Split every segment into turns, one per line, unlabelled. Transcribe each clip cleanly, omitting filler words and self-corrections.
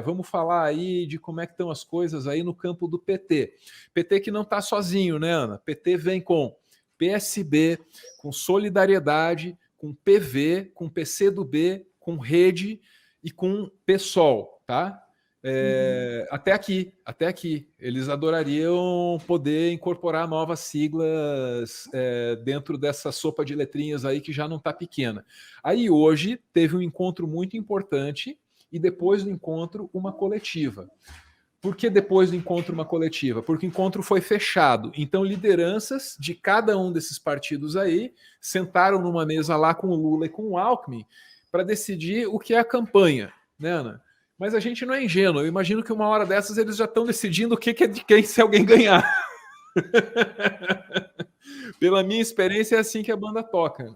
Vamos falar aí de como é que estão as coisas aí no campo do PT. PT que não está sozinho, né, Ana? PT vem com PSB, com Solidariedade, com PV, com PCdoB, com Rede e com PSOL, tá? Até aqui. Eles adorariam poder incorporar novas siglas dentro dessa sopa de letrinhas aí que já não está pequena. Aí hoje teve um encontro muito importante e depois do encontro uma coletiva. Por que depois do encontro uma coletiva? Porque o encontro foi fechado. Então, lideranças de cada um desses partidos aí sentaram numa mesa lá com o Lula e com o Alckmin para decidir o que é a campanha, né, Ana? Mas a gente não é ingênuo. Eu imagino que uma hora dessas eles já estão decidindo o que é de quem se alguém ganhar. Pela minha experiência, é assim que a banda toca.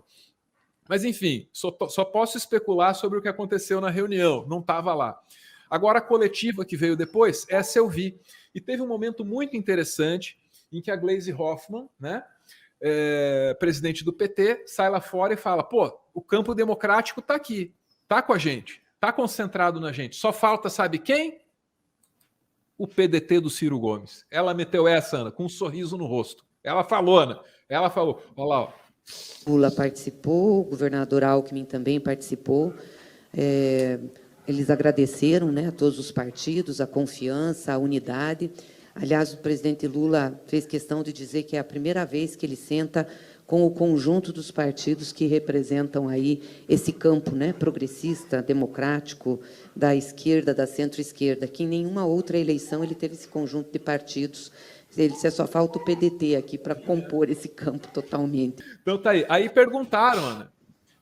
Mas, enfim, só posso especular sobre o que aconteceu na reunião. Não estava lá. Agora, a coletiva que veio depois, essa eu vi. E teve um momento muito interessante em que a Gleisi Hoffmann, né, presidente do PT, sai lá fora e fala: pô, o campo democrático está aqui, está com a gente, está concentrado na gente. Só falta, sabe quem? O PDT do Ciro Gomes. Ela meteu essa, Ana, com um sorriso no rosto. Ela falou, Ana. Ela falou, olha lá, ó.
Lula participou, o governador Alckmin também participou. Eles agradeceram, né, a todos os partidos, a confiança, a unidade. Aliás, o presidente Lula fez questão de dizer que é a primeira vez que ele senta com o conjunto dos partidos que representam aí esse campo, né, progressista, democrático, da esquerda, da centro-esquerda, que em nenhuma outra eleição ele teve esse conjunto de partidos. Ele só falta o PDT aqui para compor esse campo totalmente.
Então tá aí. Aí perguntaram, Ana.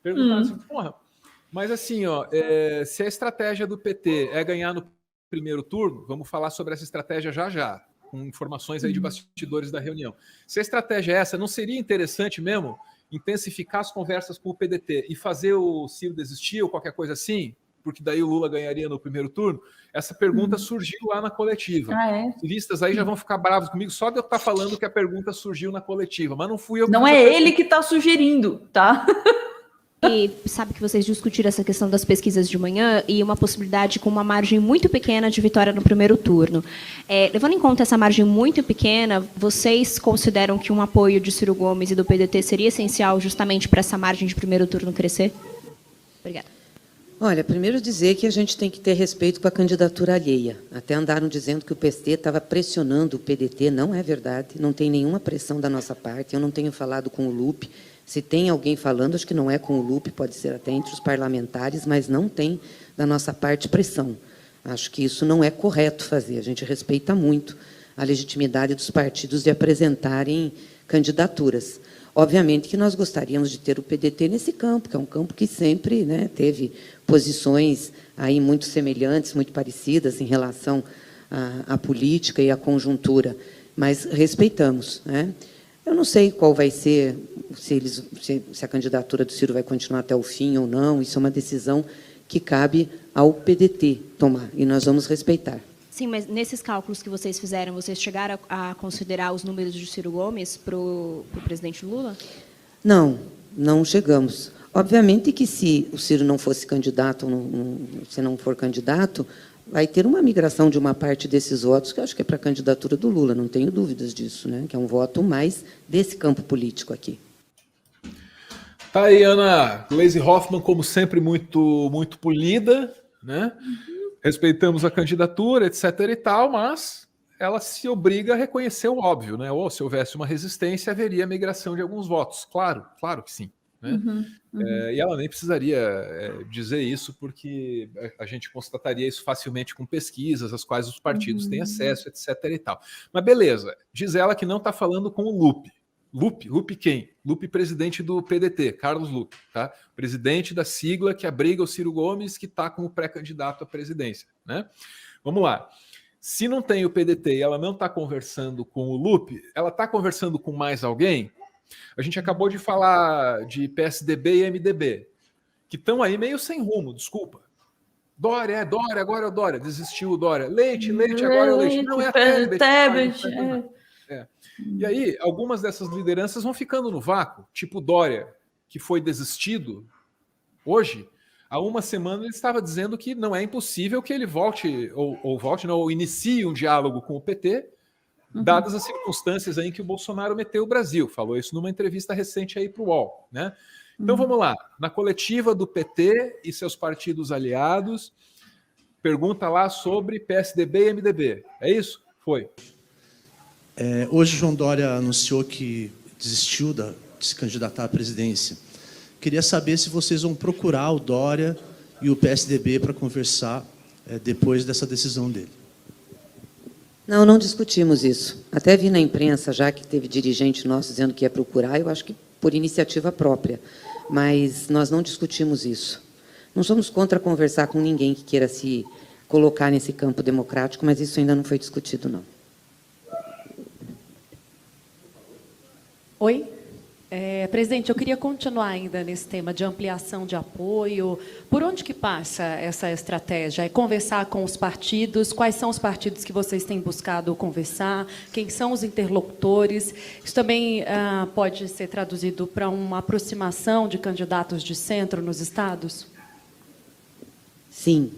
Perguntaram assim, porra, mas assim, ó, se a estratégia do PT é ganhar no primeiro turno, vamos falar sobre essa estratégia já, com informações aí de bastidores da reunião. Se a estratégia é essa, não seria interessante mesmo intensificar as conversas com o PDT e fazer o Ciro desistir ou qualquer coisa assim? Porque daí o Lula ganharia no primeiro turno? Essa pergunta surgiu lá na coletiva. Os civistas aí já vão ficar bravos comigo só de eu estar falando que a pergunta surgiu na coletiva, mas não fui eu que
Não é ele que está sugerindo, tá?
E sabe que vocês discutiram essa questão das pesquisas de manhã e uma possibilidade com uma margem muito pequena de vitória no primeiro turno. Levando em conta essa margem muito pequena, vocês consideram que um apoio de Ciro Gomes e do PDT seria essencial justamente para essa margem de primeiro turno crescer? Obrigada.
Olha, primeiro dizer que a gente tem que ter respeito com a candidatura alheia. Até andaram dizendo que o PST estava pressionando o PDT. Não é verdade. Não tem nenhuma pressão da nossa parte. Eu não tenho falado com o Lupe. Se tem alguém falando, acho que não é com o Lupe, pode ser até entre os parlamentares, mas não tem da nossa parte pressão. Acho que isso não é correto fazer. A gente respeita muito a legitimidade dos partidos de apresentarem candidaturas. Obviamente que nós gostaríamos de ter o PDT nesse campo, que é um campo que sempre, né, teve posições aí muito semelhantes, muito parecidas em relação à política e à conjuntura, mas respeitamos, né? Eu não sei qual vai ser, se a candidatura do Ciro vai continuar até o fim ou não, isso é uma decisão que cabe ao PDT tomar, e nós vamos respeitar.
Sim, mas nesses cálculos que vocês fizeram, vocês chegaram a considerar os números de Ciro Gomes para o presidente Lula?
Não, não chegamos. Obviamente que se o Ciro não fosse candidato, se não for candidato, vai ter uma migração de uma parte desses votos, que eu acho que é para a candidatura do Lula, não tenho dúvidas disso, né? Que é um voto mais desse campo político aqui.
Tá aí, Ana. Gleisi Hoffmann, como sempre, muito polida, né? Respeitamos a candidatura, etc. e tal, mas ela se obriga a reconhecer o óbvio, né? Ou se houvesse uma resistência, haveria migração de alguns votos. Claro que sim. Né? E ela nem precisaria dizer isso, porque a gente constataria isso facilmente com pesquisas, às quais os partidos têm acesso, etc. e tal. Mas beleza, diz ela que não está falando com o Lupe. Lupe quem? Lupe, presidente do PDT, Carlos Lupe, tá? Presidente da sigla que abriga o Ciro Gomes, que está como pré-candidato à presidência, né? Vamos lá. Se não tem o PDT e ela não está conversando com o Lupe, ela está conversando com mais alguém? A gente acabou de falar de PSDB e MDB, que estão aí meio sem rumo, desculpa. Dória, agora é o Dória, desistiu o Dória. Leite, agora é o Leite. Não é a Tebet. E aí, algumas dessas lideranças vão ficando no vácuo, tipo Dória, que foi desistido hoje, Há uma semana ele estava dizendo que não é impossível que ele volte, ou inicie um diálogo com o PT, dadas as circunstâncias aí em que o Bolsonaro meteu o Brasil. Falou isso numa entrevista recente aí para o UOL, né? Então vamos lá. Na coletiva do PT e seus partidos aliados, pergunta lá sobre PSDB e MDB. É isso? Foi.
Hoje João Dória anunciou que desistiu de se candidatar à presidência. Queria saber se vocês vão procurar o Dória e o PSDB para conversar depois dessa decisão dele.
Não, não discutimos isso. Até vi na imprensa, já que teve dirigente nosso dizendo que ia procurar, eu acho que por iniciativa própria. Mas nós não discutimos isso. Não somos contra conversar com ninguém que queira se colocar nesse campo democrático, mas isso ainda não foi discutido, não.
Oi? Presidente, eu queria continuar ainda nesse tema de ampliação de apoio. Por onde que passa essa estratégia? É conversar com os partidos? Quais são os partidos que vocês têm buscado conversar? Quem são os interlocutores? Isso também pode ser traduzido para uma aproximação de candidatos de centro nos estados?
Sim.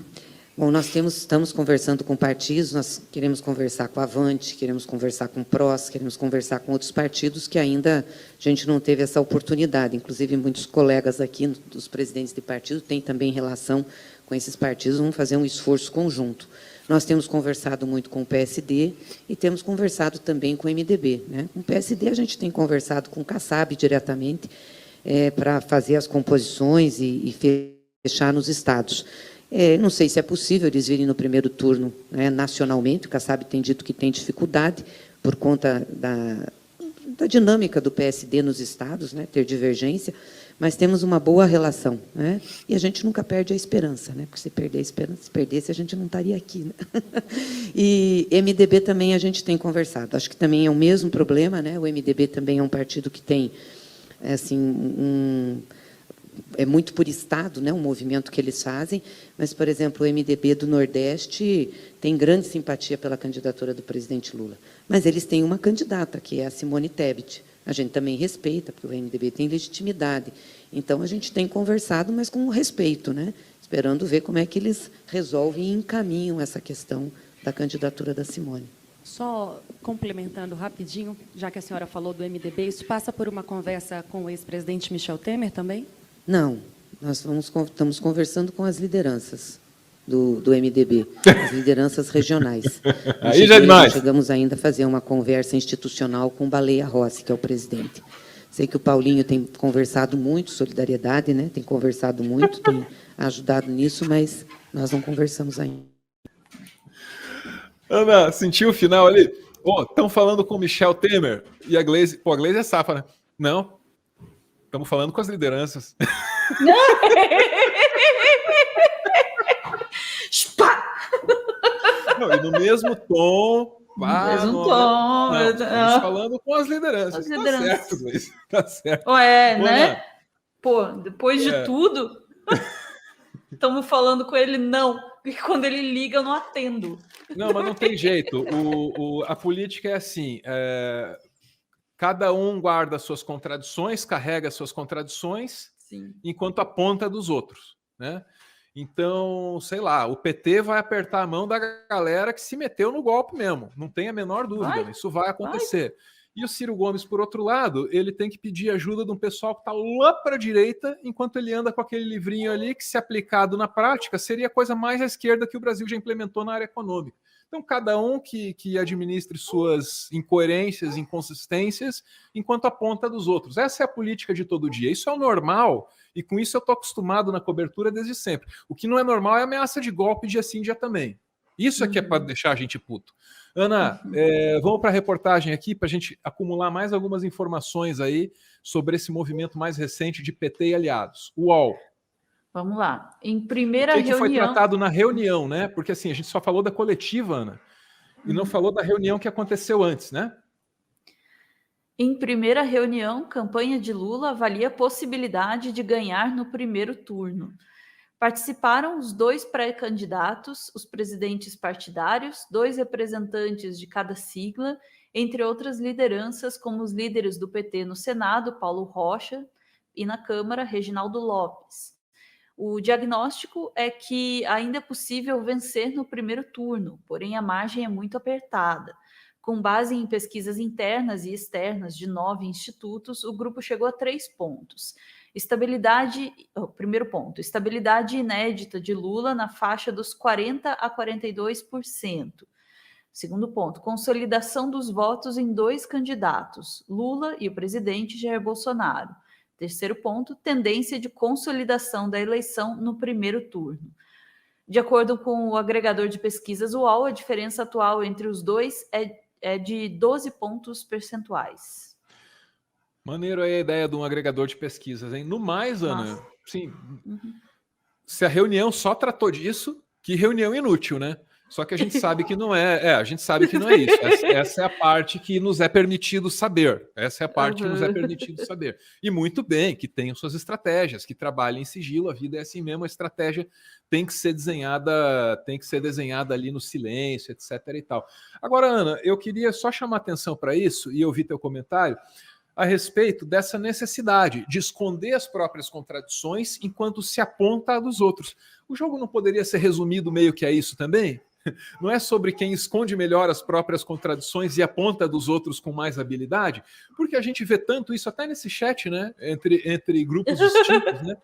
Bom, nós estamos conversando com partidos, nós queremos conversar com a Avante, queremos conversar com o PROS, queremos conversar com outros partidos que ainda a gente não teve essa oportunidade. Inclusive, muitos colegas aqui, dos presidentes de partido, têm também relação com esses partidos, vão fazer um esforço conjunto. Nós temos conversado muito com o PSD e temos conversado também com o MDB, né? Com o PSD, a gente tem conversado com o Kassab diretamente para fazer as composições e fechar nos estados. Não sei se é possível eles virem no primeiro turno, né, nacionalmente. O Kassab tem dito que tem dificuldade por conta da dinâmica do PSD nos estados, né, ter divergência, mas temos uma boa relação, né, e a gente nunca perde a esperança, né, porque se perder a esperança, se perdesse, a gente não estaria aqui, né? E MDB também a gente tem conversado. Acho que também é o mesmo problema, né? O MDB também é um partido que tem assim, é muito por estado, né, um movimento que eles fazem, mas, por exemplo, o MDB do Nordeste tem grande simpatia pela candidatura do presidente Lula. Mas eles têm uma candidata, que é a Simone Tebet. A gente também respeita, porque o MDB tem legitimidade. Então, a gente tem conversado, mas com respeito, né, esperando ver como é que eles resolvem e encaminham essa questão da candidatura da Simone.
Só complementando rapidinho, já que a senhora falou do MDB, isso passa por uma conversa com o ex-presidente Michel Temer também?
Não, nós estamos conversando com as lideranças do MDB, as lideranças regionais.
Aí já é demais.
Chegamos ainda a fazer uma conversa institucional com o Baleia Rossi, que é o presidente. Sei que o Paulinho tem conversado muito, solidariedade, né? Tem conversado muito, tem ajudado nisso, mas nós não conversamos ainda.
Ana, sentiu o final ali? Estão falando com o Michel Temer e a Gleisi. Pô, a Gleisi é safa, né? Não. Estamos falando com as lideranças. Não, e no mesmo tom. Estamos falando com as lideranças. Tá certo, Gleisi. Tá certo.
Né? Pô, depois de tudo, estamos falando com ele, não. Porque quando ele liga, eu não atendo.
Não, mas não tem jeito. A política é assim. Cada um guarda suas contradições, carrega suas contradições, sim, enquanto aponta dos outros, né? Então, sei lá, o PT vai apertar a mão da galera que se meteu no golpe mesmo, não tem a menor dúvida, isso vai acontecer. E o Ciro Gomes, por outro lado, ele tem que pedir ajuda de um pessoal que está lá para a direita, enquanto ele anda com aquele livrinho ali que, se aplicado na prática, seria a coisa mais à esquerda que o Brasil já implementou na área econômica. Então, cada um que administre suas incoerências, inconsistências, enquanto aponta dos outros. Essa é a política de todo dia. Isso é o normal, e com isso eu estou acostumado na cobertura desde sempre. O que não é normal é a ameaça de golpe dia sim, dia também. Isso é que é para deixar a gente puto. Ana, vamos para a reportagem aqui, para a gente acumular mais algumas informações aí sobre esse movimento mais recente de PT e aliados. UOL.
Vamos lá. Em primeira reunião...
que foi tratado na reunião, né? Porque assim, a gente só falou da coletiva, Ana, e não falou da reunião que aconteceu antes, né?
Em primeira reunião, campanha de Lula avalia a possibilidade de ganhar no primeiro turno. Participaram os 2 pré-candidatos, os presidentes partidários, 2 representantes de cada sigla, entre outras lideranças, como os líderes do PT no Senado, Paulo Rocha, e na Câmara, Reginaldo Lopes. O diagnóstico é que ainda é possível vencer no primeiro turno, porém a margem é muito apertada. Com base em pesquisas internas e externas de 9 institutos, o grupo chegou a 3 pontos. Primeiro ponto, estabilidade inédita de Lula na faixa dos 40% a 42%. Segundo ponto, consolidação dos votos em 2 candidatos, Lula e o presidente Jair Bolsonaro. Terceiro ponto, tendência de consolidação da eleição no primeiro turno. De acordo com o agregador de pesquisas UOL, a diferença atual entre os dois é de 12 pontos percentuais.
Maneiro aí a ideia de um agregador de pesquisas, hein? No mais, Ana,
Nossa.
sim, se a reunião só tratou disso, que reunião inútil, né? Só que a gente sabe que não é. A gente sabe que não é isso. Essa é a parte que nos é permitido saber. Essa é a parte que nos é permitido saber. E muito bem, que tenham suas estratégias, que trabalhem em sigilo, a vida é assim mesmo, a estratégia tem que ser desenhada ali no silêncio, etc. e tal. Agora, Ana, eu queria só chamar atenção para isso, e eu vi teu comentário, a respeito dessa necessidade de esconder as próprias contradições enquanto se aponta a dos outros. O jogo não poderia ser resumido meio que a isso também? Não é sobre quem esconde melhor as próprias contradições e aponta dos outros com mais habilidade? Porque a gente vê tanto isso até nesse chat, né? Entre grupos distintos, né?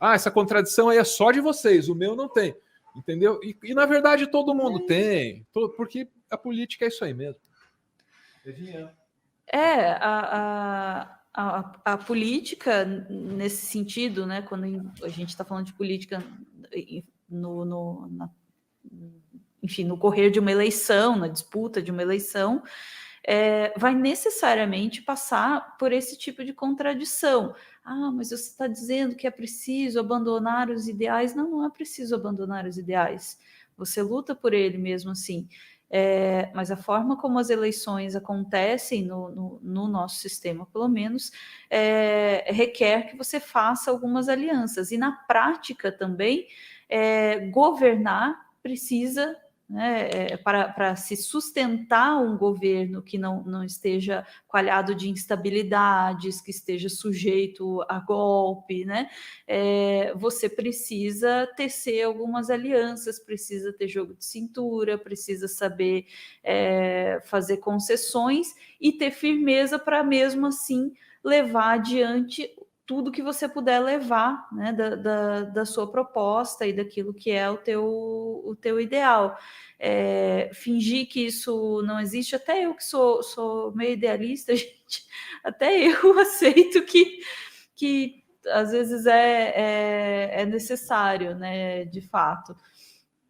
Ah, essa contradição aí é só de vocês, o meu não tem. Entendeu? E na verdade todo mundo tem, porque a política é isso aí mesmo.
A política, nesse sentido, né, quando a gente está falando de política enfim, no correr de uma eleição, na disputa de uma eleição, vai necessariamente passar por esse tipo de contradição. Ah, mas você está dizendo que é preciso abandonar os ideais. Não, não é preciso abandonar os ideais. Você luta por ele mesmo assim. Mas a forma como as eleições acontecem no nosso sistema, pelo menos, requer que você faça algumas alianças. E na prática também, governar precisa, né, para se sustentar um governo que não esteja coalhado de instabilidades, que esteja sujeito a golpe, né, você precisa tecer algumas alianças, precisa ter jogo de cintura, precisa saber fazer concessões e ter firmeza para mesmo assim levar adiante tudo que você puder levar, né, da sua proposta e daquilo que é o teu ideal. Fingir que isso não existe, até eu que sou meio idealista, gente, até eu aceito que às vezes é necessário, né, de fato.